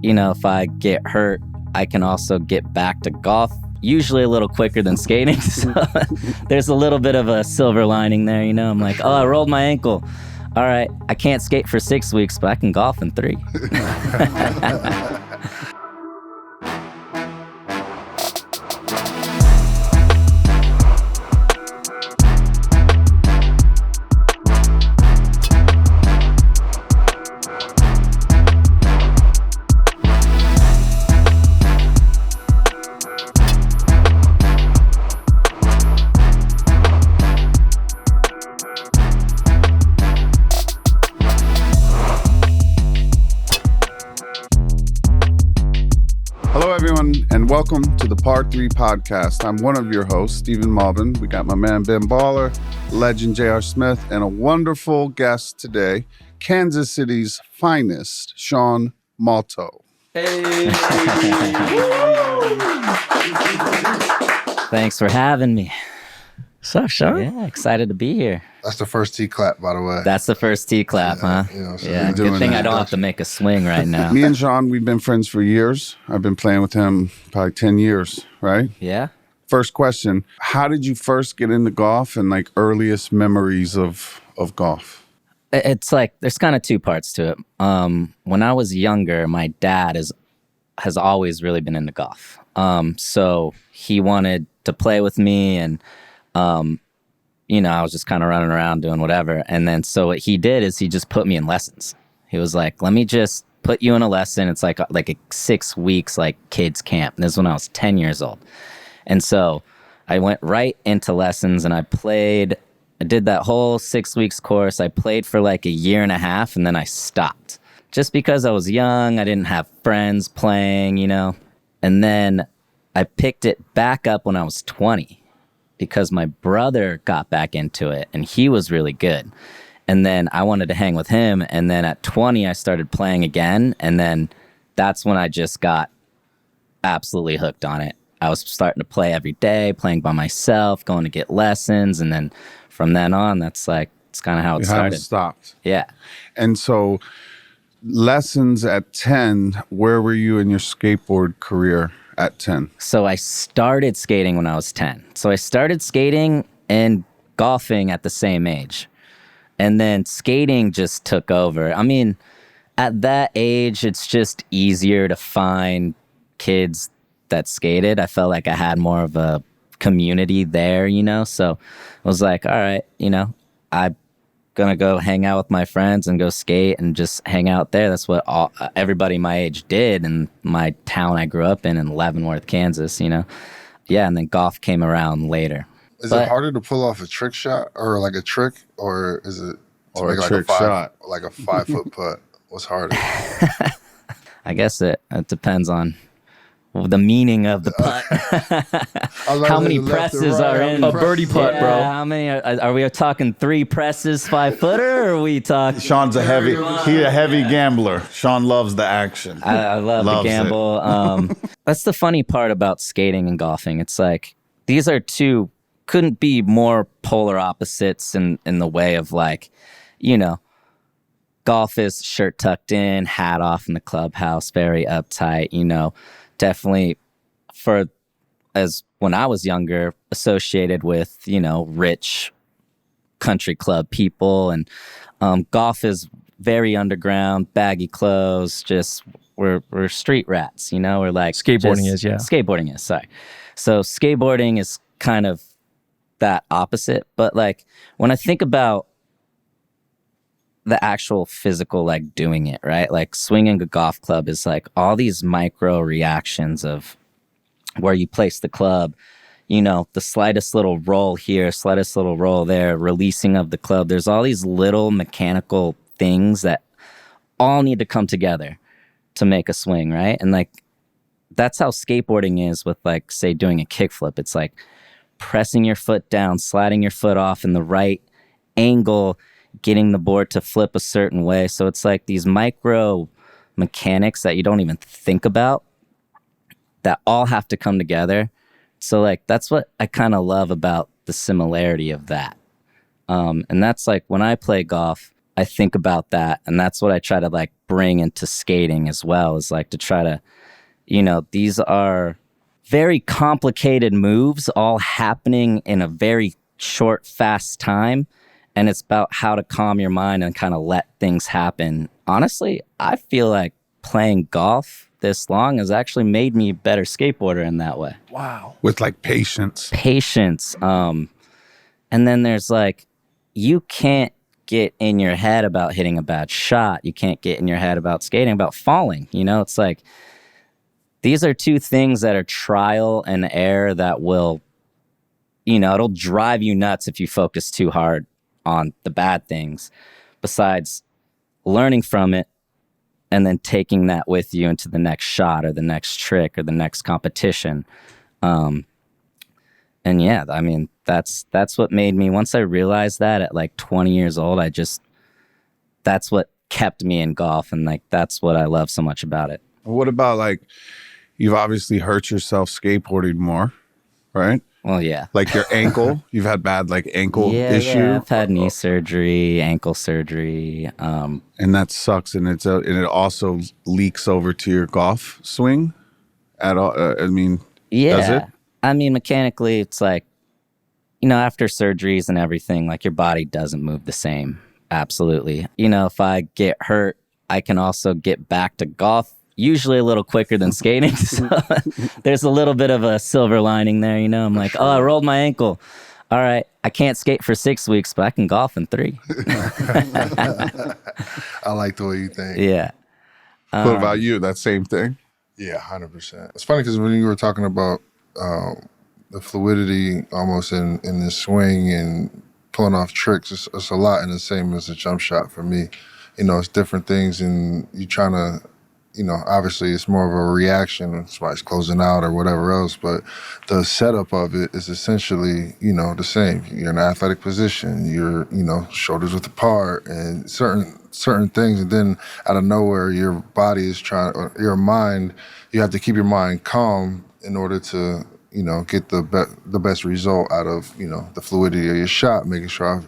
if I get hurt, I can also get back to golf, usually a little quicker than skating. So there's a little bit of a silver lining there, I'm like, oh, I rolled my ankle. All right, I can't skate for 6 weeks, but I can golf in 3. And welcome to the Part 3 podcast. I'm one of your hosts, Stephen Malbon. We got my man Ben Baller, legend J.R. Smith, and a wonderful guest today, Kansas City's finest, Sean Malto. Hey! Thanks for having me. What's up, Sean? Yeah, excited to be here. That's the first T clap, by the way. That's the first T clap, huh? Yeah, good thing I don't have to make a swing right now. Me and Sean, we've been friends for years. I've been playing with him probably 10 years, right? Yeah. First question, how did you first get into golf and earliest memories of golf? It's there's kind of 2 parts to it. When I was younger, my dad has always really been into golf. So he wanted to play with me, and I was just kind of running around doing whatever. And then so what he did is he just put me in lessons. He was like, let me just put you in a lesson. It's like a 6 weeks kids camp. And this is when I was 10 years old. And so I went right into lessons, and I did that whole 6 weeks course. I played for a year and a half, and then I stopped. Just because I was young, I didn't have friends playing, And then I picked it back up when I was 20. Because my brother got back into it, and he was really good. And then I wanted to hang with him. And then at 20, I started playing again. And then that's when I just got absolutely hooked on it. I was starting to play every day, playing by myself, going to get lessons. And then from then on, it's kind of how it started. You haven't stopped. Yeah. And so lessons at 10, where were you in your skateboard career at 10? So I started skating when I was 10. So I started skating and golfing at the same age. And then skating just took over. I mean, at that age, it's just easier to find kids that skated. I felt like I had more of a community there, So I was like, all right, I'm gonna go hang out with my friends and go skate and just hang out there. That's what everybody my age did in my town I grew up in Leavenworth, Kansas, Yeah, and then golf came around later. Is it harder to pull off a trick shot or a trick, or is it to make a shot? Like a 5-foot putt? What's harder? I guess it depends on the meaning of the putt. How many presses are in a birdie putt, bro? How many are we talking? 3 presses, 5-footer, or are we talking? He's a heavy gambler. Sean loves the action. I love the gamble. That's the funny part about skating and golfing. It's these are 2 couldn't be more polar opposites in the way of golf is shirt tucked in, hat off in the clubhouse, very uptight, Definitely as when I was younger, associated with, rich country club people. And golf is very underground, baggy clothes, just we're street rats, We're Skateboarding is, sorry. So skateboarding is kind of that opposite. But when I think about the actual physical, doing it, right? Swinging a golf club is all these micro reactions of where you place the club, the slightest little roll here, slightest little roll there, releasing of the club. There's all these little mechanical things that all need to come together to make a swing, right? And that's how skateboarding is with say doing a kickflip. It's pressing your foot down, sliding your foot off in the right angle, getting the board to flip a certain way. So it's these micro mechanics that you don't even think about that all have to come together. So that's what I kind of love about the similarity of that. And that's when I play golf, I think about that, and that's what I try to like bring into skating as well, is like to try to, these are very complicated moves all happening in a very short, fast time. And it's about how to calm your mind and kind of let things happen. Honestly, I feel like playing golf this long has actually made me a better skateboarder in that way. Wow. With like patience. Patience. And then there's like, you can't get in your head about hitting a bad shot. You can't get in your head about skating, about falling. It's like, these are two things that are trial and error that will, it'll drive you nuts if you focus too hard on the bad things, besides learning from it and then taking that with you into the next shot or the next trick or the next competition. And yeah, I mean, that's what made me, once I realized that at like 20 years old, that's what kept me in golf. And like, that's what I love so much about it. What about like, you've obviously hurt yourself skateboarding more, right? Well, yeah. Like your ankle, you've had bad like ankle issue. Yeah, I've had knee surgery, ankle surgery. And that sucks. And and it also leaks over to your golf swing at all. Does it? I mean, mechanically, it's like, after surgeries and everything, like your body doesn't move the same. Absolutely. If I get hurt, I can also get back to golf usually a little quicker than skating. So there's a little bit of a silver lining there, I'm like, oh, I rolled my ankle. All right, I can't skate for 6 weeks, but I can golf in 3. I like the way you think. Yeah. What about you? That same thing? Yeah, 100%. It's funny because when you were talking about the fluidity almost in the swing and pulling off tricks, it's a lot in the same as a jump shot for me. It's different things, and you trying to, obviously it's more of a reaction when somebody's closing out or whatever else, but the setup of it is essentially, the same. You're in an athletic position, you're, shoulders width apart and certain things, and then out of nowhere, your body is your mind, you have to keep your mind calm in order to, get the best result out of, the fluidity of your shot, making sure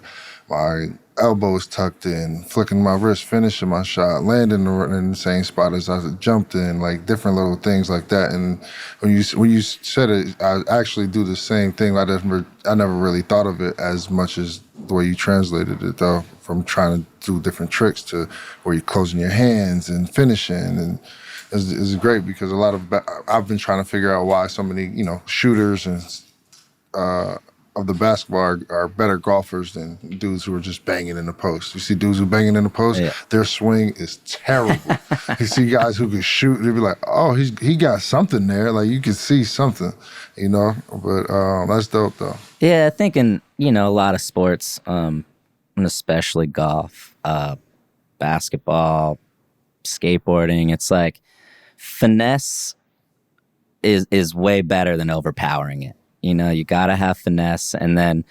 my elbow is tucked in, flicking my wrist, finishing my shot, landing in the same spot as I jumped in, like different little things like that. And when you said it, I actually do the same thing. I never really thought of it as much as the way you translated it, though, from trying to do different tricks to where you're closing your hands and finishing. And it's great because I've been trying to figure out why so many, shooters and of the basketball are better golfers than dudes who are just banging in the post. You see dudes who banging in the post, their swing is terrible. You see guys who can shoot, they'd be like, oh, he got something there. Like you can see something, but that's dope though. Yeah, I think in, a lot of sports, and especially golf, basketball, skateboarding, it's like finesse is way better than overpowering it. You got to have finesse. And then,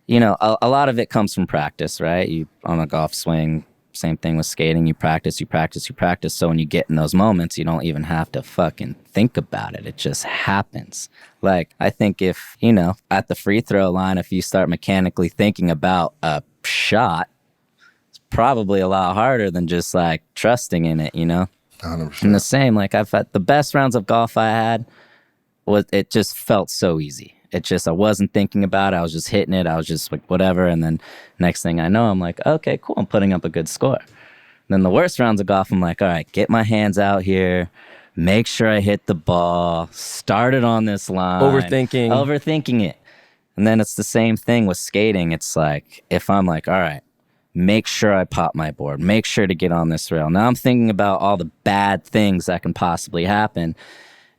a lot of it comes from practice, right? You on a golf swing, same thing with skating. You practice. So when you get in those moments, you don't even have to fucking think about it. It just happens. Like, I think if, at the free throw line, if you start mechanically thinking about a shot, it's probably a lot harder than just like trusting in it, 100%. And the same, like I've had the best rounds of golf I had, it just felt so easy. I wasn't thinking about it. I was just hitting it. I was just like, whatever. And then next thing I know, I'm like, okay, cool. I'm putting up a good score. And then the worst rounds of golf, I'm like, all right, get my hands out here. Make sure I hit the ball. Start it on this line. Overthinking it. And then it's the same thing with skating. It's like, if I'm like, all right, make sure I pop my board. Make sure to get on this rail. Now I'm thinking about all the bad things that can possibly happen.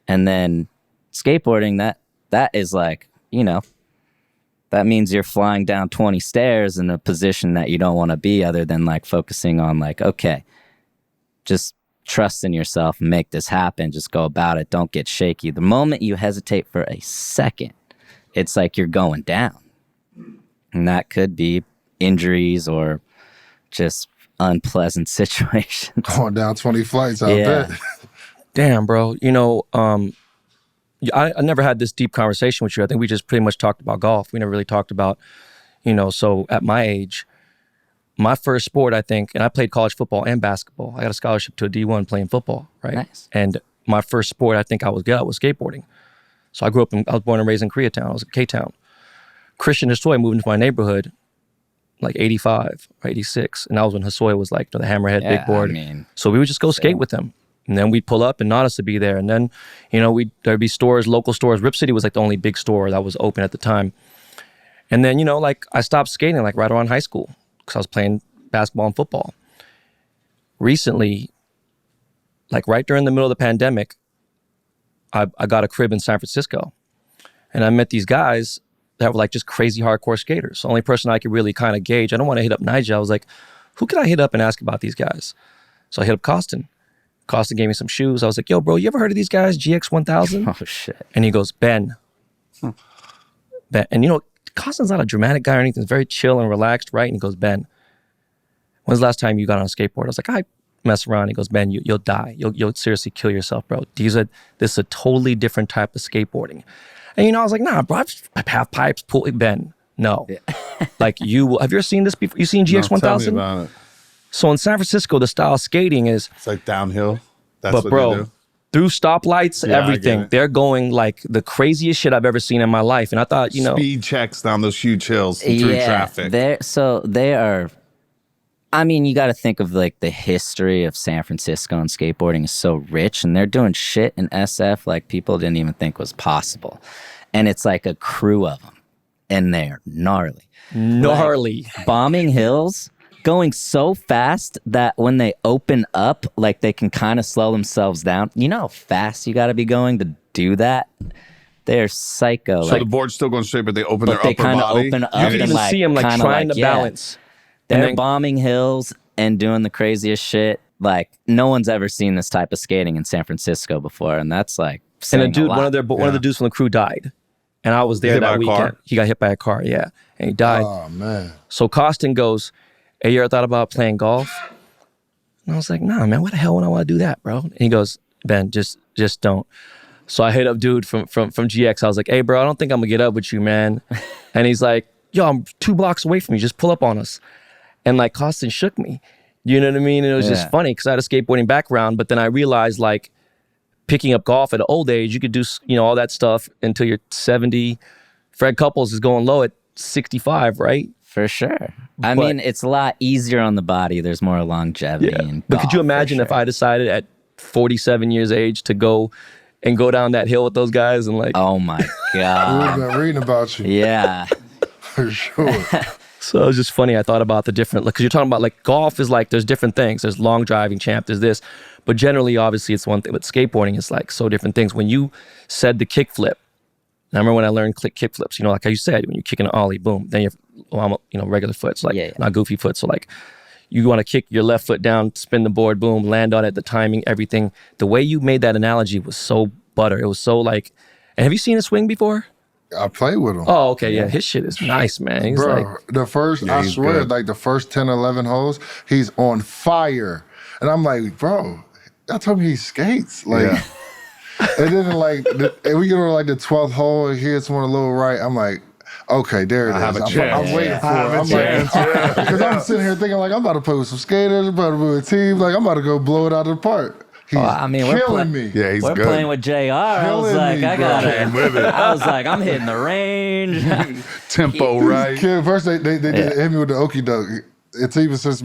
And then skateboarding, that is like, that means you're flying down 20 stairs in a position that you don't want to be, other than like focusing on like, okay, just trust in yourself and make this happen. Just go about it. Don't get shaky. The moment you hesitate for a second, it's like you're going down. And that could be injuries or just unpleasant situations. Going down 20 flights, I bet. Damn, bro. I never had this deep conversation with you. I think we just pretty much talked about golf. We never really talked about, so at my age, my first sport, I think, and I played college football and basketball. I got a scholarship to a D1 playing football, right? Nice. And my first sport I think I was good at was skateboarding. So I was born and raised in Koreatown. I was in K-Town. Christian Hosoi moved into my neighborhood like 85 or 86. And that was when Hosoi was like the Hammerhead big board. So we would just go skate with them. And then we'd pull up and Nadas would be there. And then, there'd be stores, local stores. Rip City was like the only big store that was open at the time. And then, like I stopped skating like right around high school because I was playing basketball and football. Recently, like right during the middle of the pandemic, I got a crib in San Francisco. And I met these guys that were like just crazy hardcore skaters. The only person I could really kind of gauge, I don't want to hit up Nigel. I was like, who could I hit up and ask about these guys? So I hit up Kostan. Kostan gave me some shoes. I was like, yo, bro, you ever heard of these guys, GX 1000? Oh, shit. And he goes, Ben. Ben. And Kostan's not a dramatic guy or anything. He's very chill and relaxed, right? And he goes, Ben, when's the last time you got on a skateboard? I was like, I mess around. He goes, Ben, you'll die. You'll seriously kill yourself, bro. This is a totally different type of skateboarding. And I was like, nah, bro, I have pipes, pull it, Ben. No. Yeah. Like have you ever seen this before? You seen GX 1000? Tell me about it. So in San Francisco, the style of skating is... It's like downhill. That's but what bro, they do. Through stoplights, everything. They're going like the craziest shit I've ever seen in my life. And I thought, Speed checks down those huge hills through traffic. They are... I mean, you got to think of like the history of San Francisco and skateboarding is so rich, and they're doing shit in SF like people didn't even think was possible. And it's like a crew of them, and they're gnarly. Like, bombing hills, going so fast that when they open up, like they can kind of slow themselves down. You know how fast you got to be going to do that? They're psycho. So the board's still going straight, but they open their upper body. But they kind of open up. You can even see them like trying to balance. They're bombing hills and doing the craziest shit. Like, no one's ever seen this type of skating in San Francisco before, and that's like saying and a dude, a lot. one of the dudes from the crew died, and I was there that weekend. He got hit by a car, and he died. Oh man! So Kostan goes, "Hey, you ever thought about playing golf?" And I was like, "Nah, man. What the hell would I want to do that, bro?" And he goes, "Ben, just don't." So I hit up dude from GX. I was like, "Hey, bro, I don't think I'm gonna get up with you, man." And he's like, "Yo, I'm 2 blocks away from you. Just pull up on us." And like Kostan shook me, you know what I mean? And it was just funny because I had a skateboarding background, but then I realized like picking up golf at an old age, you could do all that stuff until you're 70. Fred Couples is going low at 65, right? For sure. I mean, it's a lot easier on the body. There's more longevity. In but could you imagine if I decided at 47 years age to go down that hill with those guys and like... Oh my God. We've been reading about you. Yeah. For sure. So it was just funny. I thought about the different, because you're talking about like golf is like, there's different things. There's long driving champ, there's this. But generally, obviously, it's one thing. But skateboarding is like so different things. When you said the kickflip, and I remember when I learned kickflips, like how you said, when you're kicking an ollie, boom, then you're, regular foot. So like, not goofy foot. So like, you want to kick your left foot down, spin the board, boom, land on it, the timing, everything. The way you made that analogy was so butter. It was so like, and have you seen a swing before? I play with him. Oh, okay, yeah. His shit is nice, man. He's bro, like, the first, I swear, good. like the first 10, 11 holes, he's on fire. And I'm like, bro, I told me he skates. Like, and then like, and we get on like the 12th hole, and he hits one a little right. I'm like, okay, there it is. I have a chance. I'm waiting for it. I'm like, because I'm sitting here thinking like, I'm about to play with some skaters, I'm about to be with a team, like I'm about to go blow it out of the park. He's killing me. Yeah, he's we're good. playing with JR. I was like, me, I got it. I was like, I'm hitting the range. Tempo right. First, they hit me with the okie doke. It even sends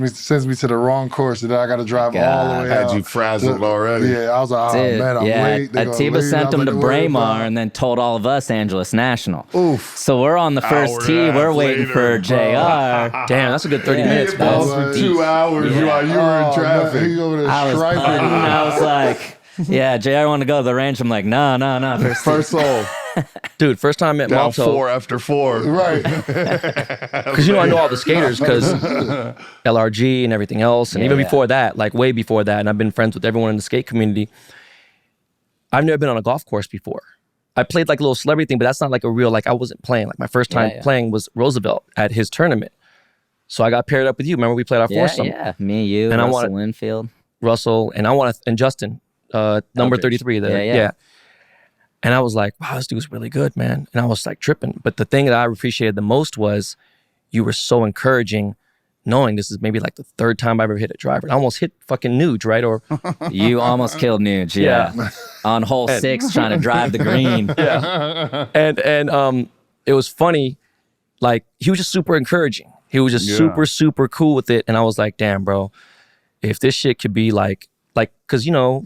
me to the wrong course, and then I got to drive all the way out. Had you frazzled already. Yeah, I was like, oh man, I'm late. Atiba sent him to Braemar and then told all of us Angeles National. Oof. So we're on the first tee. We're waiting for JR. damn, that's a good 30 minutes, Balls bro. for 2 hours while you were in traffic. He over there I was striping. I was like, yeah, JR wanted to go to the range. I'm like, no, First hole. Dude, first time at Down Malto. 4 after 4. Right. Because I know all the skaters because LRG and everything else. And even before that, like way before that, and I've been friends with everyone in the skate community. I've never been on a golf course before. I played like a little celebrity thing, but that's not like a real, like I wasn't playing. Like my first time playing was Roosevelt at his tournament. So I got paired up with you. Remember we played our foursome? Yeah, me, you, and Russell Winfield. Russell, and Justin, number 33. Yeah. And I was like, wow, this dude's really good, man. And I was like tripping. But the thing that I appreciated the most was you were so encouraging, knowing this is maybe like the third time I've ever hit a driver. I almost hit fucking Nuge, right? Or You almost killed Nuge, yeah. On hole 6, trying to drive the green. Yeah. And it was funny. Like, he was just super encouraging. He was just super, super cool with it. And I was like, damn, bro, if this shit could be like, cause I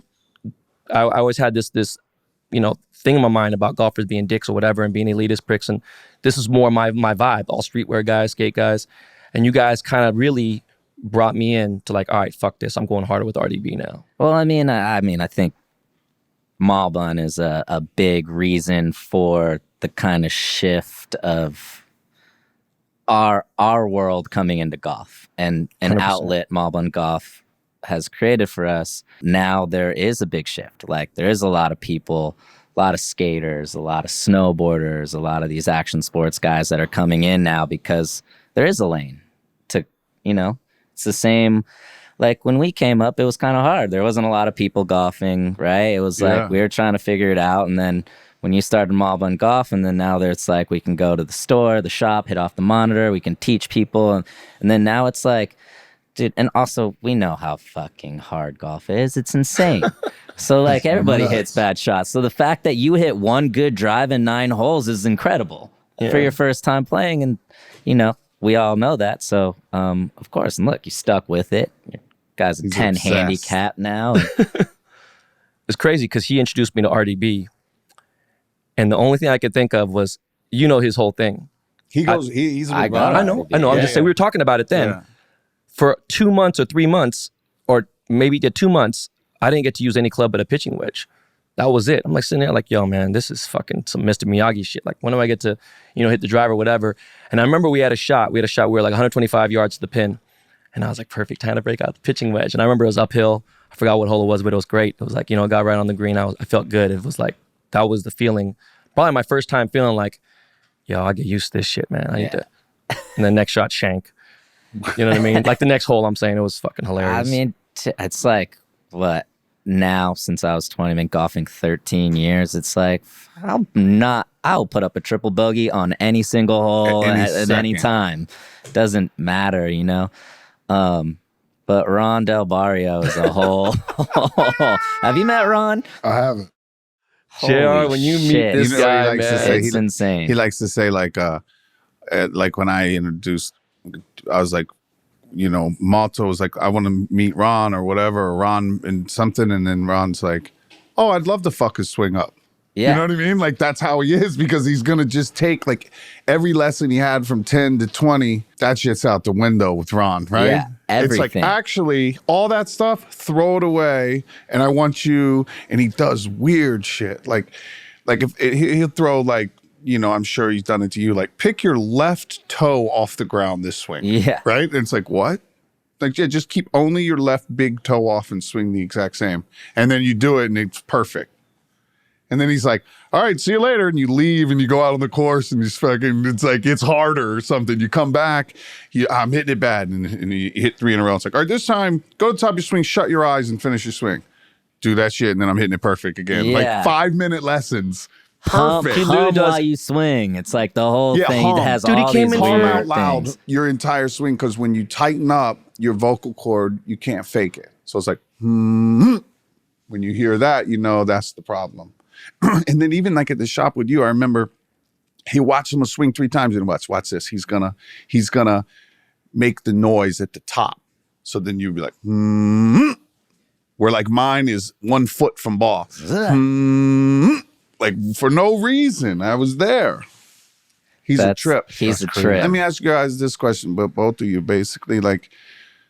always had this, thing in my mind about golfers being dicks or whatever and being elitist pricks. And this is more my vibe, all streetwear guys, skate guys. And you guys kind of really brought me in to like, all right, fuck this. I'm going harder with RDB now. Well, I think Malbon is a big reason for the kind of shift of our world coming into golf, and an 100%. outlet Malbon Golf has created for us. Now there is a big shift. Like, there is a lot of people, a lot of skaters, a lot of snowboarders, a lot of these action sports guys that are coming in now because there is a lane to, it's the same. Like, when we came up, it was kind of hard. There wasn't a lot of people golfing, right? It was like we were trying to figure it out. And then when you started Malbon Golf, and then now it's like we can go to the store, the shop, hit off the monitor, we can teach people. And then now it's like, dude, and also we know how fucking hard golf is. It's insane. So like, everybody hits bad shots. So the fact that you hit one good drive in 9 holes is incredible for your first time playing. And, we all know that. So, of course, and look, you stuck with it. Your guy's a 10 obsessed. handicap now. It's crazy because he introduced me to RDB. And the only thing I could think of was, his whole thing. He goes. He's a big fan. I know. I'm just saying, we were talking about it then. Yeah. For 2 months or 3 months, or maybe 2 months, I didn't get to use any club but a pitching wedge. That was it. I'm like sitting there like, yo, man, this is fucking some Mr. Miyagi shit. Like, when do I get to, hit the driver, whatever? And I remember we had a shot. We were like 125 yards to the pin. And I was like, perfect time to break out the pitching wedge. And I remember it was uphill. I forgot what hole it was, but it was great. It was like, it got right on the green. I felt good. It was like, that was the feeling. Probably my first time feeling like, yo, I get used to this shit, man. I need to. And then next shot, shank. You know what I mean? Like, the next hole, I'm saying, it was fucking hilarious. I mean, it's like, what? Now, since I was 20, I've been golfing 13 years. It's like, I'll put up a triple bogey on any single hole at any time. Doesn't matter, But Ron Del Barrio is a whole. Have you met Ron? I haven't. JR, when you meet this guy, man, it's insane. He likes to say, like when I introduced, I was like, Malto was like, I want to meet Ron or whatever, or Ron and something. And then Ron's like, oh, I'd love to fuck his swing up. Yeah. You know what I mean? Like, that's how he is, because he's going to just take like every lesson he had from 10 to 20. That shit's out the window with Ron, right? Yeah, everything. It's like, actually, all that stuff, throw it away. And I want you, and he does weird shit. Like if he'll throw like, I'm sure he's done it to you. Like, pick your left toe off the ground this swing. Yeah. Right? And it's like, what? Like, yeah, just keep only your left big toe off and swing the exact same. And then you do it and it's perfect. And then he's like, all right, see you later. And you leave and you go out on the course and it's like, it's harder or something. You come back, I'm hitting it bad. And you hit 3 in a row. It's like, all right, this time, go to the top of your swing, shut your eyes and finish your swing. Do that shit. And then I'm hitting it perfect again. Yeah. Like 5-minute lessons. Hum Perfect. while you swing. It's like the whole thing. Hum. It has Dude, he all came these in Hum weird out loud things. your entire swing, because when you tighten up your vocal cord, you can't fake it. So it's like, when you hear that, that's the problem. And then even like at the shop with you, I remember he watched him swing 3 times and watch this. He's gonna make the noise at the top. So then you'd be like, where like mine is 1 foot from ball. Like, for no reason. I was there. He's a trip. He's a trip. Let me ask you guys this question, but both of you basically, like,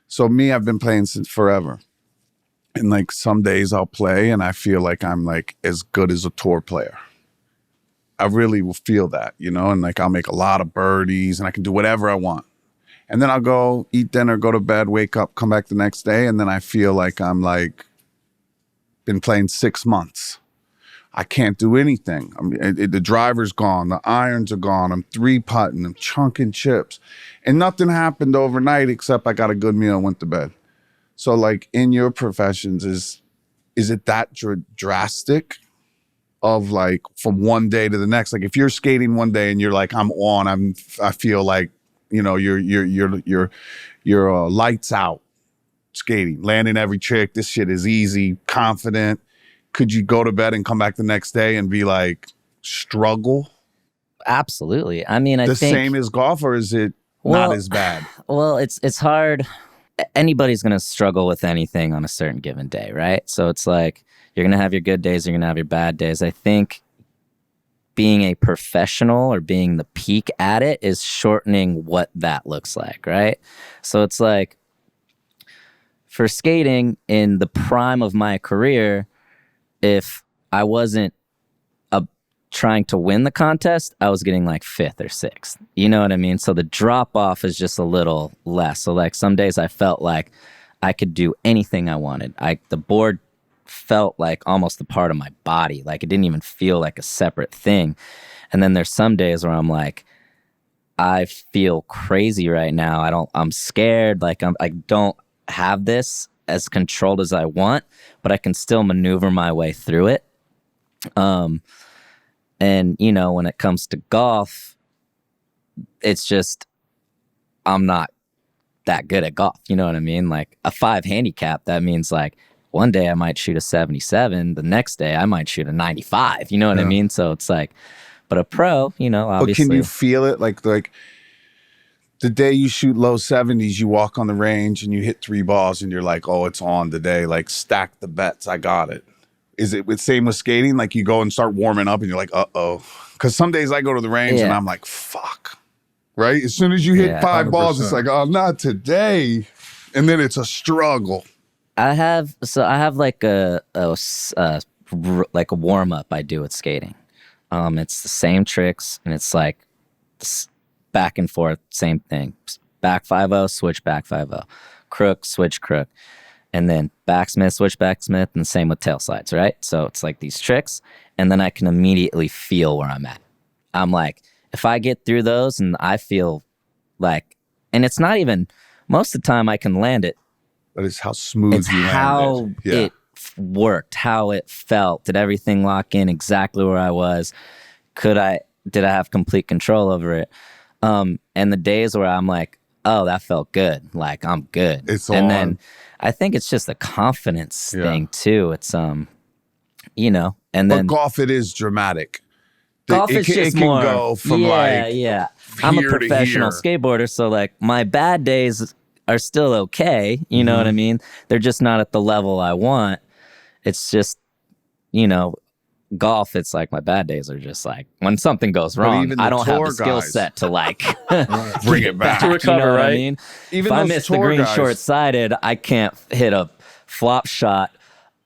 so me, I've been playing since forever. And like some days I'll play and I feel like I'm like as good as a tour player. I really will feel that, and like I'll make a lot of birdies and I can do whatever I want. And then I'll go eat dinner, go to bed, wake up, come back the next day. And then I feel like I'm like been playing 6 months. I can't do anything. The driver's gone. The irons are gone. I'm 3-putting. I'm chunking chips. And nothing happened overnight except I got a good meal and went to bed. So like in your professions, is it that drastic of like from one day to the next? Like if you're skating one day and you're like, I'm on, I feel like, you're you're lights out skating, landing every trick. This shit is easy, confident. Could you go to bed and come back the next day and be like, struggle? Absolutely. I mean, I the think same as golf, or is it not as bad? Well, it's hard. Anybody's going to struggle with anything on a certain given day, right? So it's like you're going to have your good days, you're going to have your bad days. I think being a professional or being the peak at it is shortening what that looks like, right? So it's like for skating in the prime of my career, if I wasn't trying to win the contest, I was getting like 5th or 6th. You know what I mean? So the drop off is just a little less. So like some days I felt like I could do anything I wanted. The board felt like almost a part of my body. Like it didn't even feel like a separate thing. And then there's some days where I'm like, I feel crazy right now. I'm scared. Like I don't have this as controlled as I want, but I can still maneuver my way through it. And, you know, when it comes to golf, it's just, I'm not that good at golf. You know what I mean? Like a 5 handicap, that means like one day I might shoot a 77. The next day I might shoot a 95. You know what I mean? So it's like, but a pro, you know, obviously. But can you feel it? Like the day you shoot low 70s, you walk on the range and you hit 3 balls and you're like, oh, it's on today. Like stack the bets. I got it. Is it the same with skating? Like you go and start warming up and you're like, uh-oh. Because some days I go to the range and I'm like, fuck. Right? As soon as you hit 5 balls, it's like, oh, not today. And then it's a struggle. I have like a warm up I do with skating. It's the same tricks and it's like back and forth, same thing. Back 5-0, switch back 5-0. Crook, switch crook. And then backsmith, switch backsmith, and the same with tail slides, right? So it's like these tricks, and then I can immediately feel where I'm at. I'm like, if I get through those and I feel like, and it's not even, most of the time I can land it. But it's how smooth it's you how land it. Yeah. It worked, how it felt. Did everything lock in exactly where I was? Did I have complete control over it? And the days where I'm like, oh, that felt good. Like I'm good. It's and on. Then I think it's just a confidence thing too. It's you know, and then but golf, it is dramatic. Golf is just more. Go from I'm a professional skateboarder, so like my bad days are still okay. You know what I mean? They're just not at the level I want. It's just, you know, golf, it's like my bad days are just like when something goes wrong, I don't have the skill set to like bring it back to recover, you know what right? I mean? Even if I miss the green short-sided, I can't hit a flop shot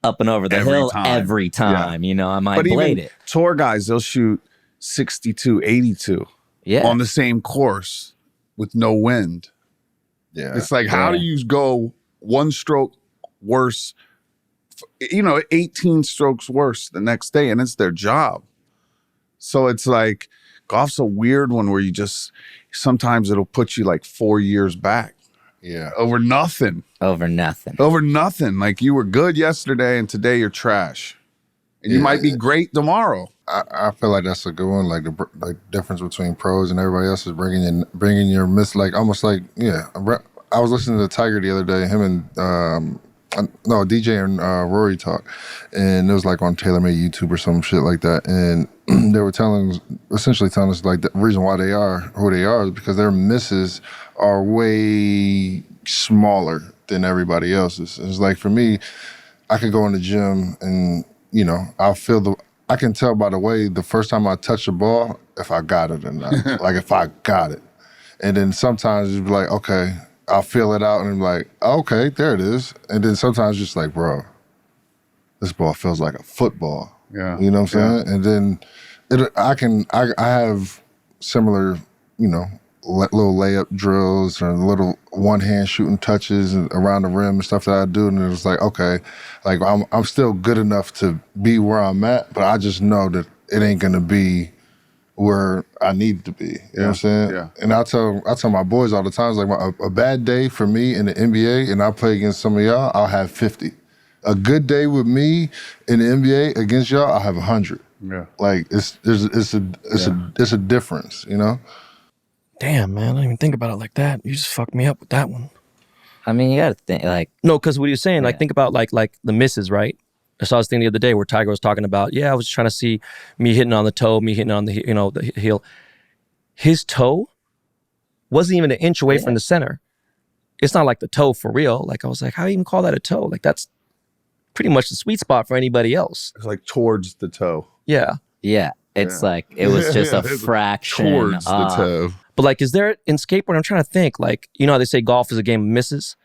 up and over the hill every time. You know, I might blade it. Tour guys, they'll shoot 62, 82 on the same course with no wind. Yeah, it's like, how do you go one stroke worse, 18 strokes worse the next day, and it's their job. So it's like golf's a weird one where you just, sometimes it'll put you like 4 years back. Yeah. Over nothing. Like you were good yesterday and today you're trash. And you might be great tomorrow. I feel like that's a good one. Like the difference between pros and everybody else is bringing your like almost like, I was listening to Tiger the other day, him and DJ and Rory talk, and it was like on TaylorMade YouTube or some shit like that, and they were essentially telling us like the reason why they are who they are is because their misses are way smaller than everybody else's. It's like for me, I could go in the gym and I can tell by the way the first time I touch the ball if I got it or not, like if I got it, and then sometimes it's like, okay, I'll feel it out and I'm like, okay, there it is. And then sometimes just like, bro, this ball feels like a football. Yeah. You know what I'm saying? And then I have similar, little layup drills or little one hand shooting touches around the rim and stuff that I do. And it was like, okay, like I'm still good enough to be where I'm at, but I just know that it ain't gonna be where I need to be. You know what I'm saying? Yeah. And I tell my boys all the time, it's like a bad day for me in the NBA and I play against some of y'all, I'll have 50. A good day with me in the NBA against y'all, I'll have 100. Yeah. Like it's a difference, Damn, man, I didn't even think about it like that. You just fucked me up with that one. I mean, you got to think like, No, because what you're saying, like think about like the misses, right? I saw this thing the other day where Tiger was talking about, I was trying to see me hitting on the toe, me hitting on the the heel. His toe wasn't even an inch away from the center. It's not like the toe for real. Like I was like, how do you even call that a toe? Like that's pretty much the sweet spot for anybody else. It's like towards the toe. Yeah. Yeah. It's like, it was just a fraction towards the off. toe. But like, is there in skateboarding? I'm trying to think. Like, you know how they say golf is a game of misses.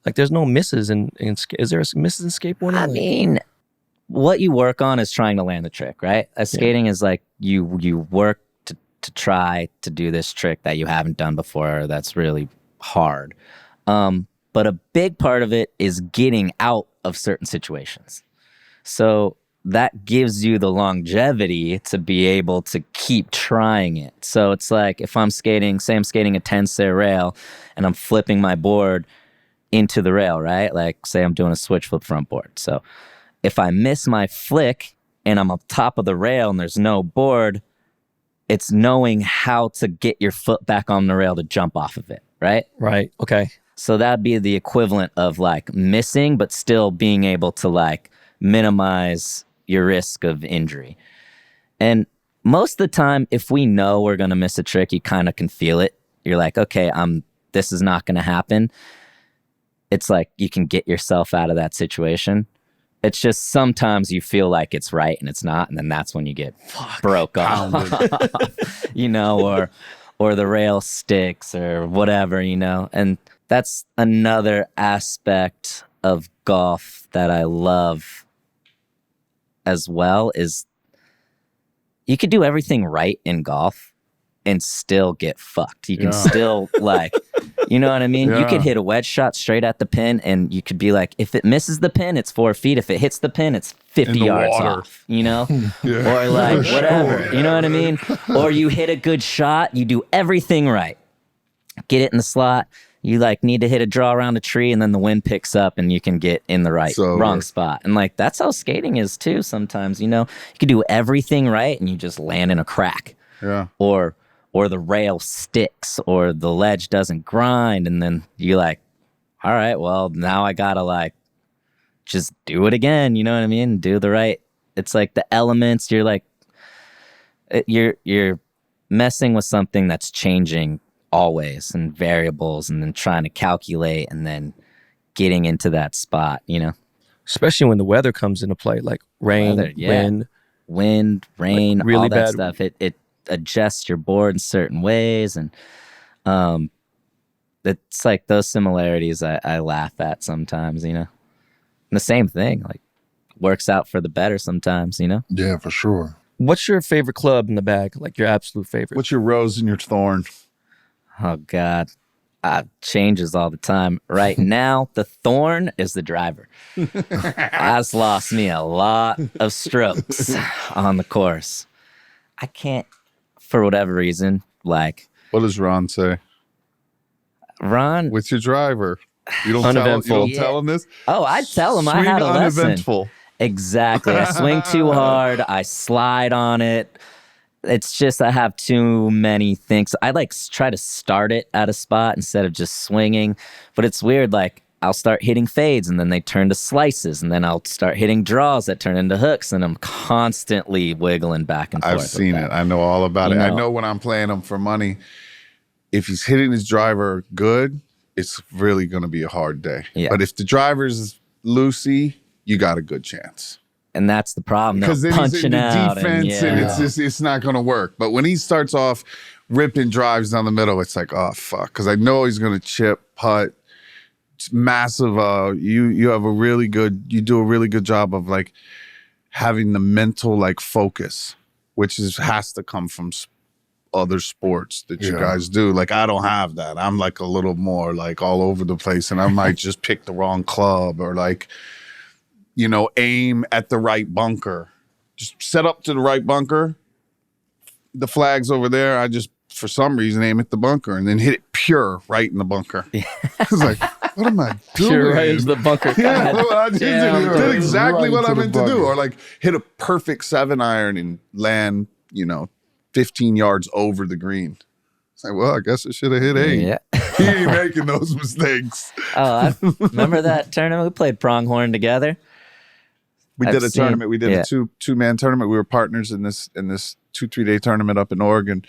Like, there's no misses in is there misses in skateboarding? I mean, what you work on is trying to land the trick, right? Skating is like you work to try to do this trick that you haven't done before. That's really hard. But a big part of it is getting out of certain situations. So that gives you the longevity to be able to keep trying it. So it's like if I'm skating, say I'm skating a 10-stair rail and I'm flipping my board into the rail, right? Like say I'm doing a switch flip front board. So if I miss my flick and I'm up top of the rail and there's no board, it's knowing how to get your foot back on the rail to jump off of it, right? Right. Okay. So that'd be the equivalent of like missing, but still being able to like minimize your risk of injury. And most of the time, if we know we're going to miss a trick, you kind of can feel it. You're like, okay, this is not going to happen. It's like you can get yourself out of that situation. It's just sometimes you feel like it's right and it's not, and then that's when you get broke off, or the rail sticks or whatever, and that's another aspect of golf that I love as well is you could do everything right in golf and still get fucked. You can still like, you know what I mean? You could hit a wedge shot straight at the pin and you could be like, if it misses the pin, it's 4 feet. If it hits the pin, it's 50 yards off, or like whatever, you know what I mean? Or you hit a good shot, you do everything right. Get it in the slot. You like need to hit a draw around a tree and then the wind picks up and you can get in the wrong spot. And like, that's how skating is too. Sometimes, you can do everything right and you just land in a crack. Yeah. Or the rail sticks or the ledge doesn't grind. And then you're like, all right, well now I gotta like, just do it again. You know what I mean? Do the right. It's like the elements, you're like, you're messing with something that's changing always and variables and then trying to calculate and then getting into that spot, Especially when the weather comes into play, like rain, wind, rain, like really all that bad stuff. It adjusts your board in certain ways. And it's like those similarities I laugh at sometimes, And the same thing, like works out for the better sometimes, Yeah, for sure. What's your favorite club in the bag? Like your absolute favorite? What's your rose and your thorn? Oh, God. Changes all the time. Right now, the thorn is the driver. That's lost me a lot of strokes on the course. I can't, for whatever reason, like... What does Ron say? Ron... With your driver. You don't tell him this? Oh, I'd tell him. Swing I had a uneventful. lesson. Exactly. I swing too hard. I slide on it. It's just I have too many things. I like try to start it at a spot instead of just swinging. But it's weird. Like I'll start hitting fades and then they turn to slices. And then I'll start hitting draws that turn into hooks. And I'm constantly wiggling back and forth. I've seen it. I know all about it. I know when I'm playing him for money, if he's hitting his driver good, it's really going to be a hard day. Yeah. But if the driver's loosey, you got a good chance. And that's the problem. Because then he's in the defense and it's not going to work. But when he starts off ripping drives down the middle, it's like, oh, fuck. Because I know he's going to chip, putt. It's massive. You do a really good job of like having the mental like focus, which has to come from other sports that you guys do. Like I don't have that. I'm like a little more like all over the place and I might just pick the wrong club or like, aim at the right bunker. Just set up to the right bunker. The flag's over there. I just, for some reason, aim at the bunker and then hit it pure right in the bunker. I was like, what am I doing? Pure right into the bunker. I did exactly what I meant to do. Or like hit a perfect 7-iron and land, 15 yards over the green. It's like, well, I guess I should have hit 8. Yeah. He ain't making those mistakes. Oh, I remember that tournament? We played pronghorn together. We did a tournament. We did a two-man tournament. We were partners in this 2-3 day tournament up in Oregon.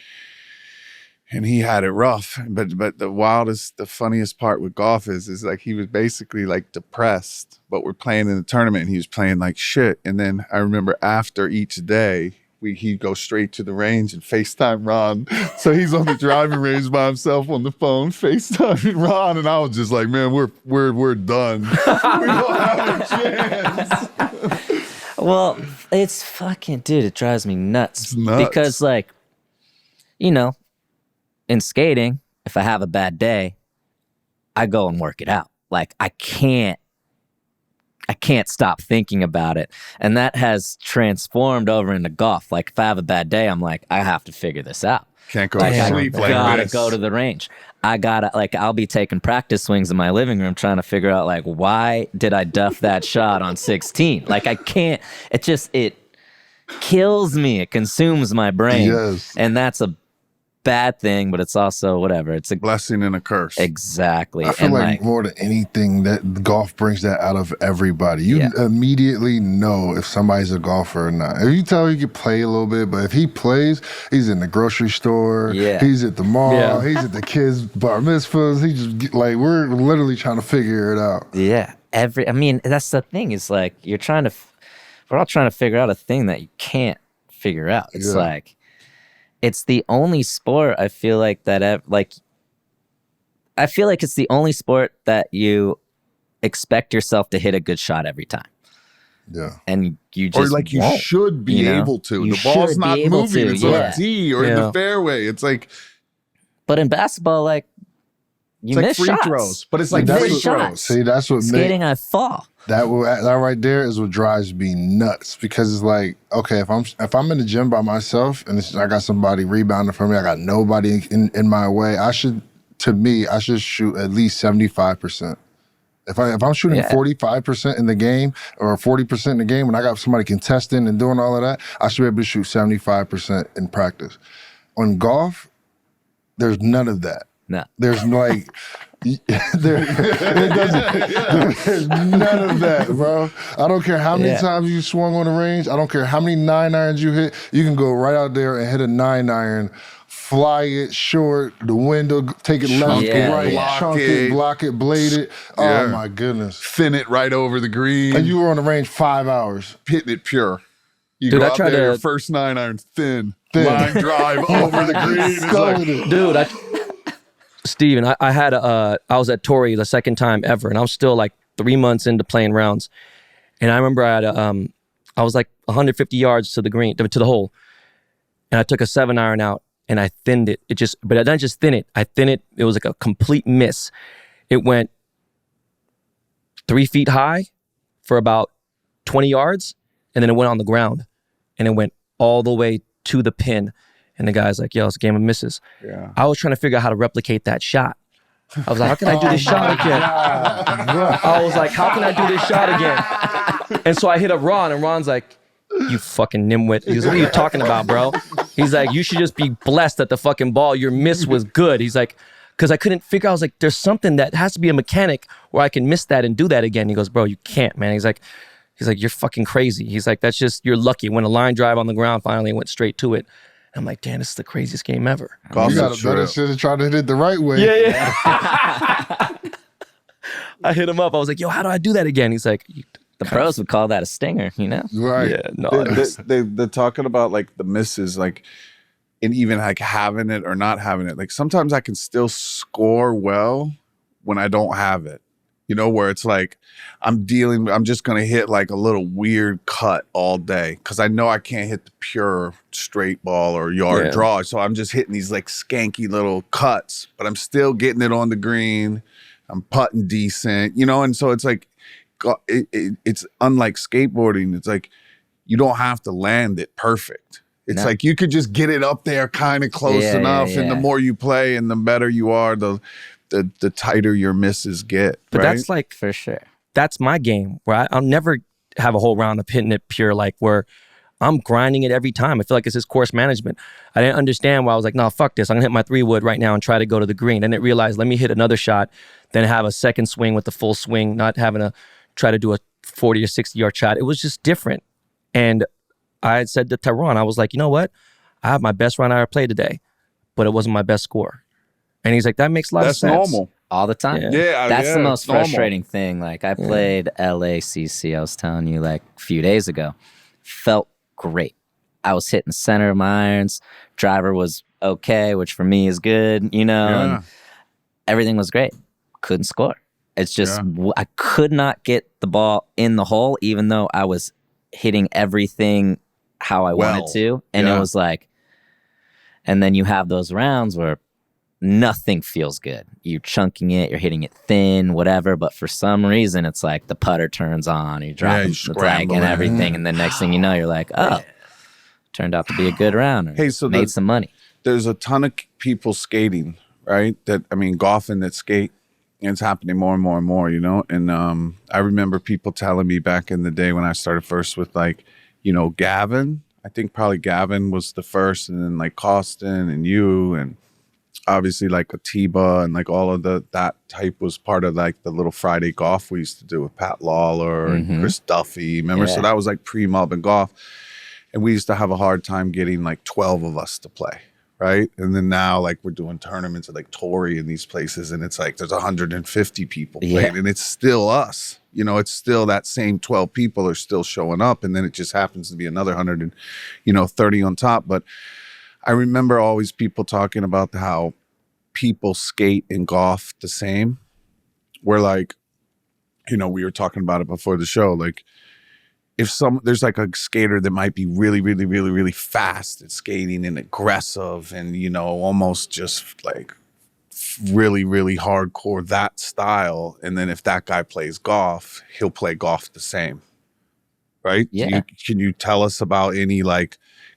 And he had it rough. But the funniest part with golf is like he was basically like depressed, but we're playing in the tournament and he was playing like shit. And then I remember after each day, he'd go straight to the range and FaceTime Ron. So he's on the driving range by himself on the phone, FaceTiming Ron. And I was just like, man, we're done. We don't have a chance. Well, it's fucking, dude, it drives me nuts. It's nuts. Because, like, you know, in skating, if I have a bad day, I go and work it out. Like, I can't stop thinking about it. And that has transformed over into golf. Like, if I have a bad day, I'm like, I have to figure this out. Can't go to sleep like this. I gotta go to the range. I'll be taking practice swings in my living room trying to figure out, like, why did I duff that shot on 16? Like, I can't, it kills me. It consumes my brain. Yes. And that's a bad thing, but it's also whatever. It's a blessing and a curse. Exactly. I feel like more than anything, that golf brings that out of everybody. You immediately know if somebody's a golfer or not. If you tell he can play a little bit, but if he plays, he's in the grocery store, he's at the mall, he's at the kids' bar mitzvahs. He just like, we're literally trying to figure it out. Yeah. I mean, that's the thing is like, we're all trying to figure out a thing that you can't figure out. It's like, it's the only sport I feel like it's the only sport that you expect yourself to hit a good shot every time. Yeah. And you just you should be able to. The ball's not moving. It's on a tee or in the fairway. It's like, but in basketball, like, you miss free shots. throws, but it's like free throws. See, that's what skating. I fall. That right there is what drives me nuts, because it's like, okay, if I'm in the gym by myself and I got somebody rebounding for me, I got nobody in my way, I should shoot at least 75%. If I'm shooting 45% in the game or 40% in the game and I got somebody contesting and doing all of that, I should be able to shoot 75% in practice. On golf, there's none of that. No. There's like, there's none of that, bro. I don't care how many times you swung on the range. I don't care how many 9-irons you hit. You can go right out there and hit a 9-iron, fly it short, the window, take it left, right, chunk it, block it, blade it. Oh my goodness. Thin it right over the green. And you were on the range 5 hours. Hitting it pure. You go out there, your first 9-iron, thin. Line drive over the green. It's like, dude, Steven, I was at Torrey the second time ever, and I was still like 3 months into playing rounds. And I remember I was like 150 yards to the green, to the hole. And I took a 7-iron out and I thinned it. But I didn't just thin it. I thinned it. It was like a complete miss. It went 3 feet high for about 20 yards, and then it went on the ground. And it went all the way to the pin. And the guy's like, yo, it's a game of misses. Yeah. I was trying to figure out how to replicate that shot. I was like, how can I do this shot again? I was like, how can I do this shot again? And so I hit up Ron, and Ron's like, you fucking nimwit. He's like, what are you talking about, bro? He's like, you should just be blessed that the fucking ball, your miss was good. He's like, because I couldn't figure out, I was like, there's something that has to be a mechanic where I can miss that and do that again. He goes, bro, you can't, man. He's like, you're fucking crazy. He's like, that's just, you're lucky. When a line drive on the ground finally went straight to it. I'm like, damn, this is the craziest game ever. You got a better shit to try to hit it the right way. Yeah. I hit him up. I was like, yo, how do I do that again? He's like, the pros would call that a stinger, you know? Right. Yeah, no. They're talking about like the misses, like, and even like having it or not having it. Like sometimes I can still score well when I don't have it. You know, where it's like I'm just going to hit like a little weird cut all day because I know I can't hit the pure straight ball or yard draw. So I'm just hitting these like skanky little cuts, but I'm still getting it on the green. I'm putting decent, you know? And so it's like, it's unlike skateboarding. It's like you don't have to land it perfect. It's like you could just get it up there kind of close enough. And the more you play and the better you are, the tighter your misses get. But right? that's like, for sure, that's my game where I'll never have a whole round of hitting it pure, like where I'm grinding it every time. I feel like it's his course management. I didn't understand why I was like, no, fuck this. I'm gonna hit my 3-wood right now and try to go to the green. Then it realized, let me hit another shot, then have a second swing with the full swing, not having to try to do a 40 or 60 yard shot. It was just different. And I had said to Tyrone, I was like, you know what? I have my best round I ever played today, but it wasn't my best score. And he's like, that makes a lot of sense. That's normal. All the time. Yeah, that's the most normal. frustrating thing. Like I played LACC, I was telling you like a few days ago. Felt great. I was hitting center of my irons. Driver was okay, which for me is good, and everything was great. Couldn't score. It's just I could not get the ball in the hole, even though I was hitting everything how I wanted to. And it was like, and then you have those rounds where nothing feels good. You're chunking it, you're hitting it thin, whatever. But for some reason, it's like the putter turns on, you're dropping the drag and everything. And the next thing you know, you're like, oh, turned out to be a good round. Or so made some money. There's a ton of people skating, right? Golfing that skate. And it's happening more and more and more, And I remember people telling me back in the day when I started first with Gavin. I think probably Gavin was the first, and then like Kostan and you, and obviously like Atiba and like all of that type was part of like the little Friday golf we used to do with Pat Lawler and Chris Duffy. Remember? So that was like pre-Melbourne golf. And we used to have a hard time getting like 12 of us to play. Right. And then now like we're doing tournaments at like Torrey in these places, and it's like there's 150 people playing, and it's still us. It's still that same 12 people are still showing up, and then it just happens to be another 130 on top. But I remember always people talking about how people skate and golf the same. Where like, we were talking about it before the show, like if there's like a skater that might be really, really, really, really fast at skating and aggressive and, almost just like really, really hardcore that style. And then if that guy plays golf, he'll play golf the same. Right? Yeah. Can you tell us about any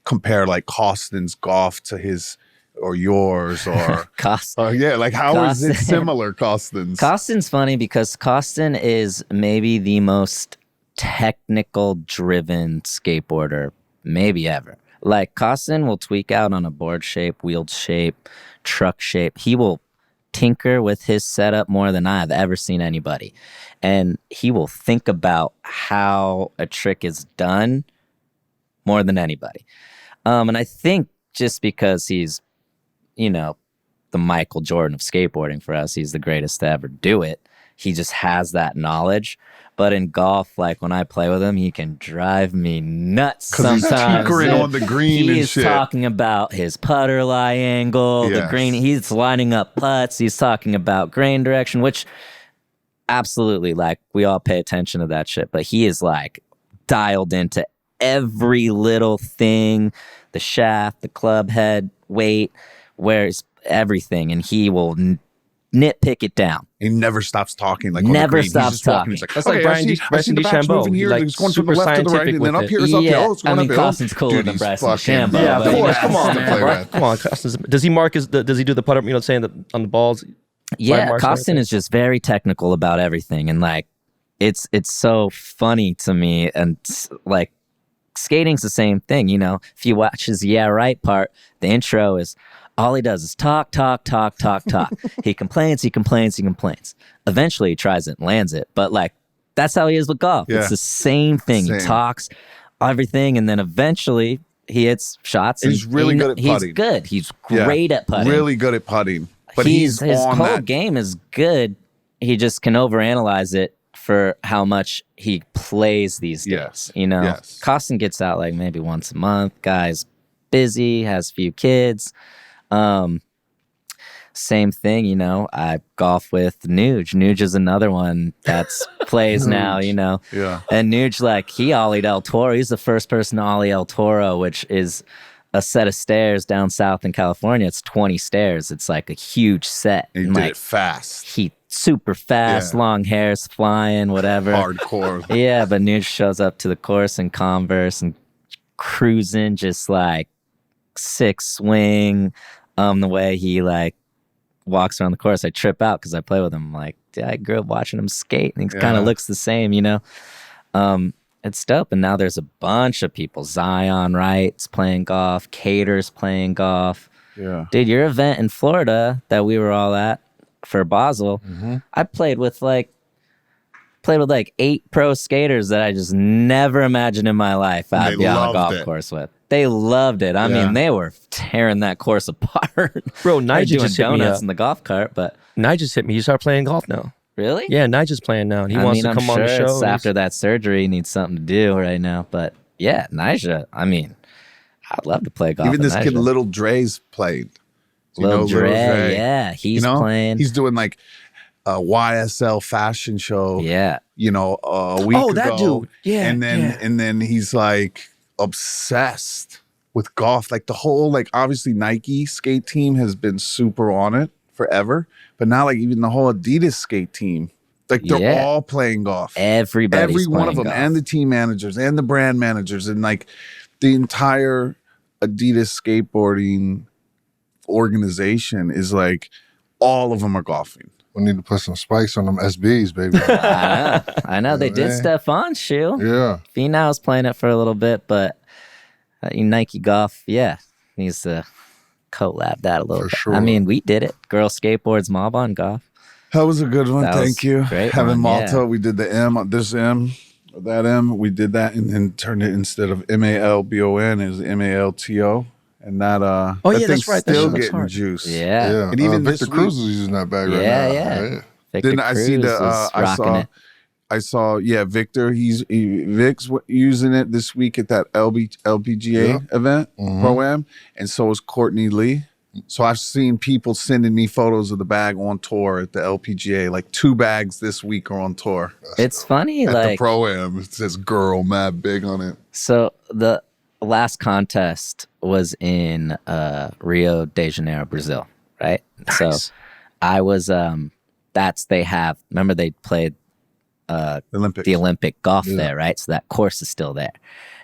compare like Kostan's golf to his or yours or how is it similar, Kostan's? Kostan's funny because Kostan is maybe the most technical driven skateboarder maybe ever. Like Kostan will tweak out on a board shape, wheel shape, truck shape. He will tinker with his setup more than I have ever seen anybody. And he will think about how a trick is done more than anybody. And I think just because he's, the Michael Jordan of skateboarding for us, he's the greatest to ever do it. He just has that knowledge. But in golf, like when I play with him, he can drive me nuts sometimes. He's tinkering on the green and shit. He's talking about his putter lie angle, the green. He's lining up putts. He's talking about grain direction, which absolutely, like we all pay attention to that shit. But he is like dialed into every little thing, the shaft, the club head, weight, where's everything. And he will nitpick it down. He never stops talking. Like never on the stops talking. He's like, that's like Bryson DeChambeau. Here, like it's going to the left to the right, and then up here is up here. Oh, it's going up here. Koston's cooler than Bryson DeChambeau. Yeah, of course. Come on, man. Come on. Does he mark does he do the putter? Saying that on the balls. Yeah, Kostan is just very technical about everything, and like it's so funny to me, and like skating's the same thing. If you watch his Yeah Right part, the intro is. All he does is talk. He complains. Eventually, he tries it and lands it. But, like, that's how he is with golf. Yeah. It's the same thing. He talks everything, and then eventually he hits shots. And he's really good at putting. He's good. He's great at putting. Really good at putting. But his whole game is good. He just can overanalyze it for how much he plays these days. Yes. Kostan gets out, like, maybe once a month. Guy's busy, has a few kids. Same thing, I golf with Nuge. Nuge is another one that's plays now, Yeah. And Nuge, like, he ollied El Toro. He's the first person to ollie El Toro, which is a set of stairs down south in California. It's 20 stairs. It's like a huge set. He did it fast. He super fast, long hairs flying, whatever. Hardcore. Yeah, but Nuge shows up to the course in Converse and cruising, just like six swing. The way he like walks around the course, I trip out because I play with him. Like, I grew up watching him skate, and he kind of looks the same, And It's dope. And now there's a bunch of people. Zion Wright's playing golf. Cater's playing golf. Yeah. Dude, your event in Florida that we were all at for Basel, I played with like 8 pro skaters that I just never imagined in my life I'd be on a golf course with. They loved it. I mean, they were tearing that course apart. Bro, Nigel just hit me donuts up. in the golf cart, but Nigel just hit me. You start playing golf now. really? Yeah, Nigel's playing now. He wants to come on the show. It's after that surgery, he needs something to do right now. But yeah, Nigel, I mean, I'd love to play golf. Even with this kid, Nigel. Little Dre's played. Lil Dre, yeah, he's playing. He's doing like a YSL fashion show. Yeah. A week ago. That dude. Yeah. And then he's like obsessed with golf. Like the whole, like obviously Nike skate team has been super on it forever. But now like even the whole Adidas skate team, like they're all playing golf. Every one of them, golf. and the team managers and the brand managers and like the entire Adidas skateboarding organization is like all of them are golfing. We need to put some spikes on them SBs, baby. I know. They did Stefan's shoe. Yeah. Finau's playing it for a little bit, but Nike Golf, needs to collab that a little For bit. sure. I mean, we did it. Girl Skateboards, Malbon Golf. That was a good one. That was Thank you. great Having one, Malto, yeah. we did the M, this M, that M. We did that and then turned it instead of MALBON is MALTO. And that that that's thing's right. That still shit looks getting hard. juice. Yeah. Yeah. And even Victor this Cruz week- is using that bag right Yeah, now. yeah. Victor Then I see Cruz the is rocking it. Victor. Vic's using it this week at that LPGA event Pro-Am, and so is Courtney Lee. So I've seen people sending me photos of the bag on tour at the LPGA. Like 2 bags this week are on tour. It's funny, At the like, Pro-Am, it says "girl" mad big on it. so the last contest was in Rio de Janeiro, Brazil, right? Nice. So I was, remember they played Olympics. the Olympic golf there, right? So that course is still there.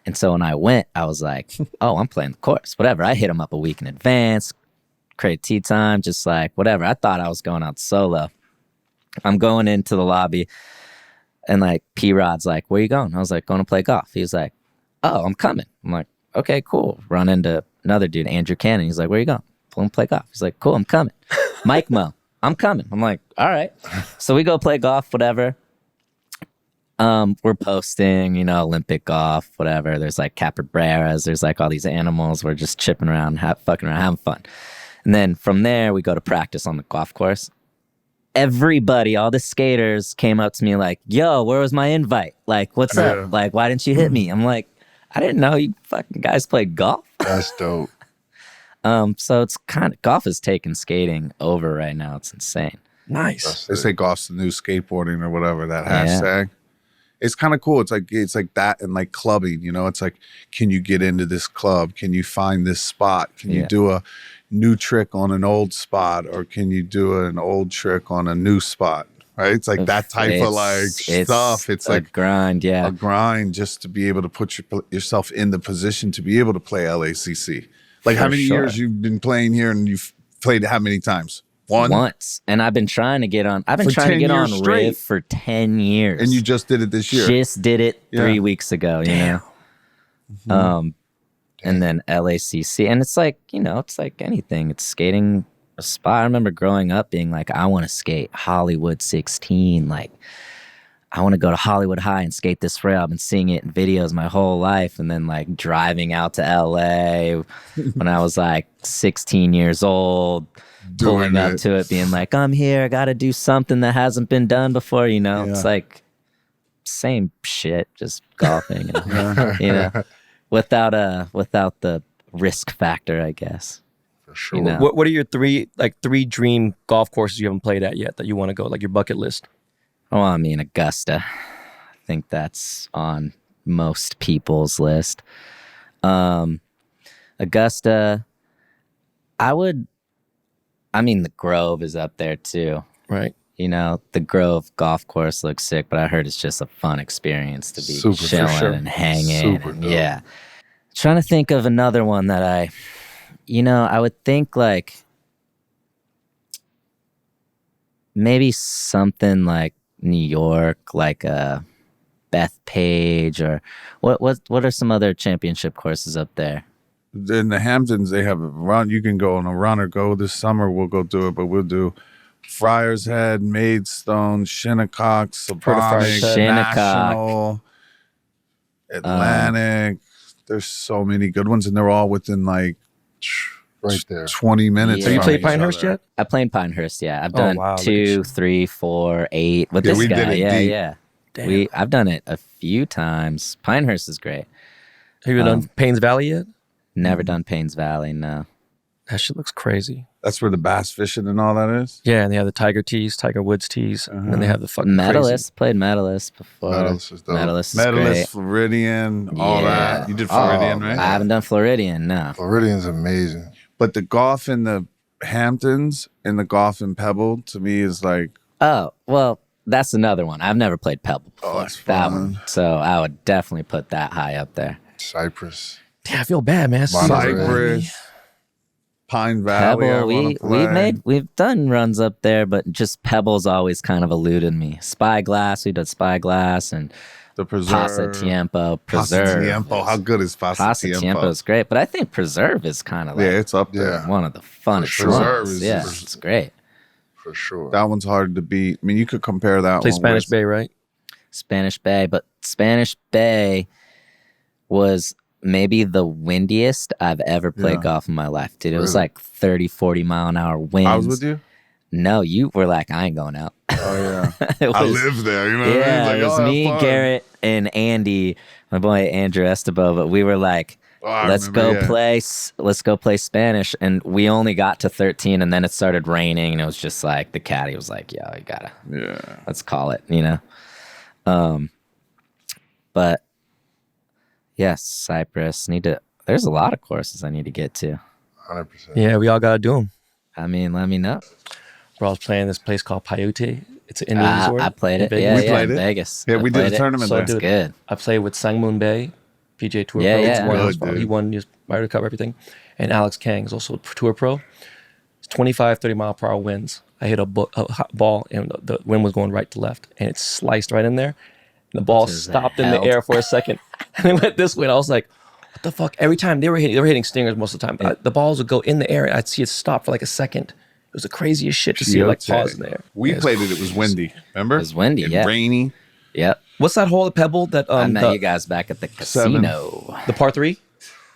And so when I went, I was like, oh, I'm playing the course. Whatever. I hit them up a week in advance, create tee time, just like whatever. I thought I was going out solo. I'm going into the lobby and like P-Rod's like, where you going? I was like, going to play golf. He was like, oh, I'm coming. I'm like, okay, cool. Run into another dude, Andrew Cannon. He's like, where you going? I'm play golf. He's like, cool, I'm coming. Mike Mo, I'm coming. I'm like, all right. So we go play golf, whatever. We're posting, Olympic golf, whatever. There's like capybaras. There's like all these animals. We're just chipping around, fucking around, having fun. And then from there, we go to practice on the golf course. Everybody, all the skaters came up to me like, yo, where was my invite? Like, what's up? Like, why didn't you hit me? I'm like, I didn't know you fucking guys played golf. That's dope. So it's kind of, golf is taking skating over right now. It's insane. Nice. They say golf's the new skateboarding or whatever, that hashtag. It's kind of cool. It's like that and like clubbing, It's like, can you get into this club? Can you find this spot? Can you do a new trick on an old spot, or can you do an old trick on a new spot? Right? It's like that type of like stuff. It's a like grind, a grind just to be able to put yourself in the position to be able to play LACC. Like how many years you've been playing here, and you've played how many times? Once. And I've been trying to get on. I've been trying to get on Riv for 10 years. And you just did it this year. Just did it 3 weeks ago, And then LACC. And it's like, it's like anything. It's skating a spot. I remember growing up being like, I want to skate Hollywood 16. Like, I want to go to Hollywood High and skate this rail. I've been seeing it in videos my whole life. And then like driving out to LA when I was like 16 years old, pulling up to it, being like, I'm here. I got to do something that hasn't been done before, It's like same shit, just golfing, without the risk factor, I guess. For sure. What are your three dream golf courses you haven't played at yet that you want to go, like your bucket list? Oh, I mean, Augusta. I think that's on most people's list. Augusta, the Grove is up there too. Right. The Grove golf course looks sick, but I heard it's just a fun experience to be chilling and hanging. Yeah. Trying to think of another one that I would think like maybe something like New York, like Bethpage, or what are some other championship courses up there? In the Hamptons, they have a run. You can go on a run or go this summer. We'll go do it, but we'll do Friars Head, Maidstone, Shinnecock, Slavonic, Shinnecock. National, Atlantic. There's so many good ones, and they're all within like Right there. 20 minutes. Yeah. Have you from played each Pinehurst other. yet? I played Pinehurst, yeah. I've Oh, done wow, look at 2, you. 3, 4, 8 with Yeah, this we guy. did it Yeah, deep. yeah. Damn. I've done it a few times. Pinehurst is great. Have you done Paynes Valley yet? Never done Paynes Valley, no. That shit looks crazy. That's where the bass fishing and all that is. Yeah, and they have the Tiger tees, Tiger Woods tees, and then they have the fucking Medalist. Played Medalist before. Medalist is dope. Medalist is Medalist, great. Floridian, all Yeah. that. You did Floridian, right? I haven't done Floridian, no. Floridian's amazing. But the golf in the Hamptons and the golf in Pebble, to me, is like, Oh, well, that's another one. I've never played Pebble before. it's that fun. one. So I would definitely put that high up there. Cypress. Yeah, I feel bad, man. Monterey. Cypress, Pine Valley. I Pebble, wanna play. we've done runs up there, but just Pebble's always kind of eluded me. Spyglass, we did Spyglass, and The Preserve. Pasatiempo, Preserve. Pasatiempo. How good is Pasatiempo Pasatiempo? is great, but I think Preserve is kind of Yeah, like it's up there. Yeah. one of the funnest Preserve ones. is- Yeah, is- it's great. For sure. That one's hard to beat. I mean, you could compare that Play one Spanish with, Bay, right? Spanish Bay, but Spanish Bay was maybe the windiest I've ever played Yeah. golf in my life, dude. It was Really? like 30, 40 mile an hour winds. I was with you. No, you were like, I ain't going out. Oh yeah, It I was- live there. You know what I mean? Yeah, It's like, it was oh, me, have fun. Garrett, and Andy, my boy Andrew Estebo. But we were like, Oh, I let's remember, go yeah. let's go play Spanish. And we only got to 13, and then it started raining, and it was just like the caddy was like, yo, you gotta, Yeah, let's call it, you know. But yes, Cyprus there's a lot of courses I need to get to. 100%. Yeah, we all got to do them. I mean, let me know. Bro, I was playing this place called Paiute. It's an Indian resort. I played in it. Vegas. Yeah, We yeah, played in it. Vegas. Yeah, I we did played a it. tournament So, there. It's dude, good. I played with Sangmoon Bay, PJ Tour Yeah, Pro. yeah. It's one of Good, those, dude. he won just Ryder Cup, everything. And Alex Kang is also a Tour Pro. It's 25, 30 mile per hour winds. I hit a ball, and the wind was going right to left, and it sliced right in there. And the ball stopped in the hell? air for a second, and it went this way. And I was like, what the fuck? Every time they were hitting stingers most of the time. The balls would go in the air, and I'd see it stop for like a second. It was the craziest shit to see it like Peyote. pause in the air. We Yeah, played it. It was windy. Remember? It was windy, and yeah. rainy. Yep. What's that hole at Pebble that I met the, you guys back at the Seven. casino. the par 3?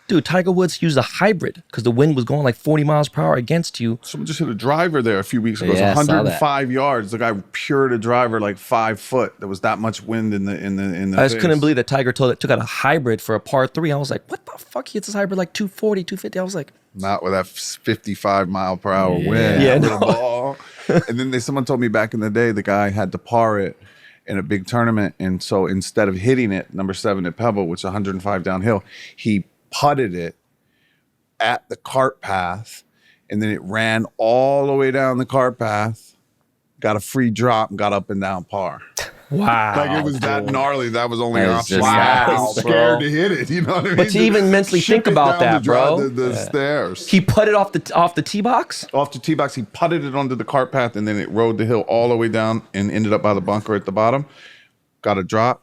Dude, Tiger Woods used a hybrid because the wind was going like 40 miles per hour against you. Someone just hit a driver there a few weeks ago. Yeah, I It was saw 105 yards. The guy pured a driver like 5 foot. There was that much wind in the I just couldn't face. believe that Tiger took out a hybrid for a par 3. I was like, what the fuck? He hits this hybrid like 240, 250. I was like, Not with that 55 mile per hour wind. Yeah, with no. a ball. And then someone told me back in the day, the guy had to par it in a big tournament. And so instead of hitting it, number 7 at Pebble, which is 105 downhill, he putted it at the cart path. And then it ran all the way down the cart path, got a free drop, and got up and down par. wow. Like it was that gnarly. That was only That is option. just I wow, was scared bro. to hit it. You know what I mean? But to even mentally Ship think it about down that, bro. The stairs. He putted off the tee box? Off the tee box, he putted it onto the cart path, and then it rode the hill all the way down and ended up by the bunker at the bottom. Got a drop,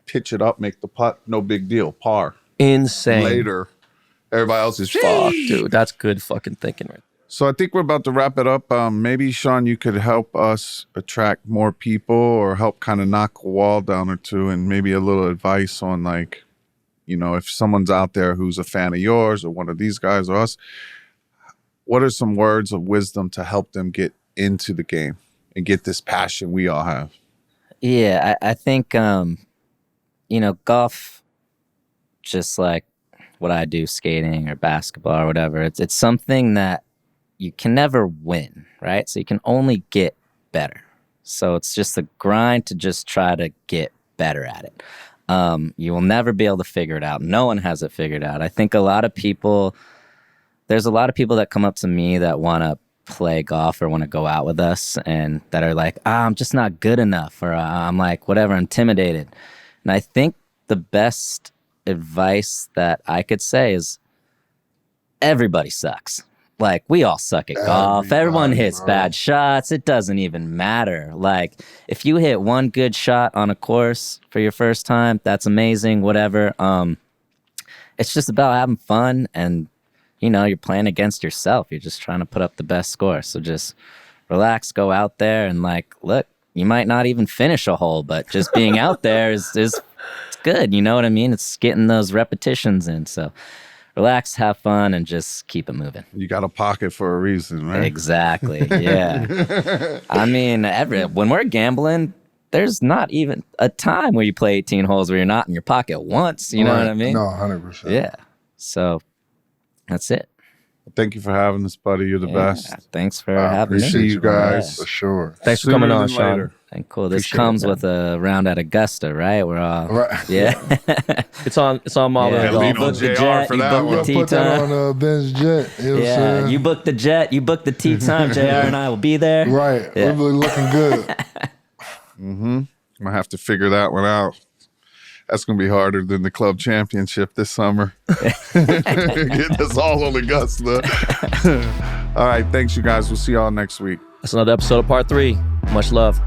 pitch it up, make the putt. No big deal. Par. Insane. Later, everybody else is Fuck, dude. That's good fucking thinking right. So I think we're about to wrap it up. Maybe, Sean, you could help us attract more people or help kind of knock a wall down or two, and maybe a little advice on, like, you know, if someone's out there who's a fan of yours or one of these guys or us, what are some words of wisdom to help them get into the game and get this passion we all have? Yeah, I think, you know, golf, just like what I do, skating or basketball or whatever, it's something that you can never win, right? So you can only get better. So it's just a grind to just try to get better at it. You will never be able to figure it out. No one has it figured out. I think there's a lot of people that come up to me that want to play golf or want to go out with us and that are like, I'm just not good enough, or I'm like, whatever, intimidated. And I think the best advice that I could say is everybody sucks. Like, we all suck at golf. Everyone hits bro. bad shots. It doesn't even matter. Like, if you hit one good shot on a course for your first time, that's amazing, whatever. It's just about having fun, and, you know, you're playing against yourself. You're just trying to put up the best score. So just relax, go out there, and, like, look, you might not even finish a hole, but just being out there is it's good. You know what I mean? It's getting those repetitions in. So relax, have fun, and just keep it moving. You got a pocket for a reason, right? Exactly. Yeah. I mean, when we're gambling, there's not even a time where you play 18 holes where you're not in your pocket once. You know what I mean? No, 100%. Yeah. So that's it. Thank you for having us, buddy. You're the best. Thanks for having me. Appreciate you guys. For sure. Thanks for coming on, Sean. Later. And cool. This Appreciate comes it, with a round at Augusta, right? We're all Right. yeah. It's on Marvel. Yeah, lean you on booked the JR jet, for you that booked one. the tee Put that time. on Ben's jet. You know what I'm Yeah, saying? you booked the jet, you booked the tee time. JR and I will be there. Right. Yeah. We're really looking good. I'm gonna have to figure that one out. That's gonna be harder than the club championship this summer. Getting us all on Augusta. All right, thanks you guys. We'll see y'all next week. That's another episode of Part 3. Much love.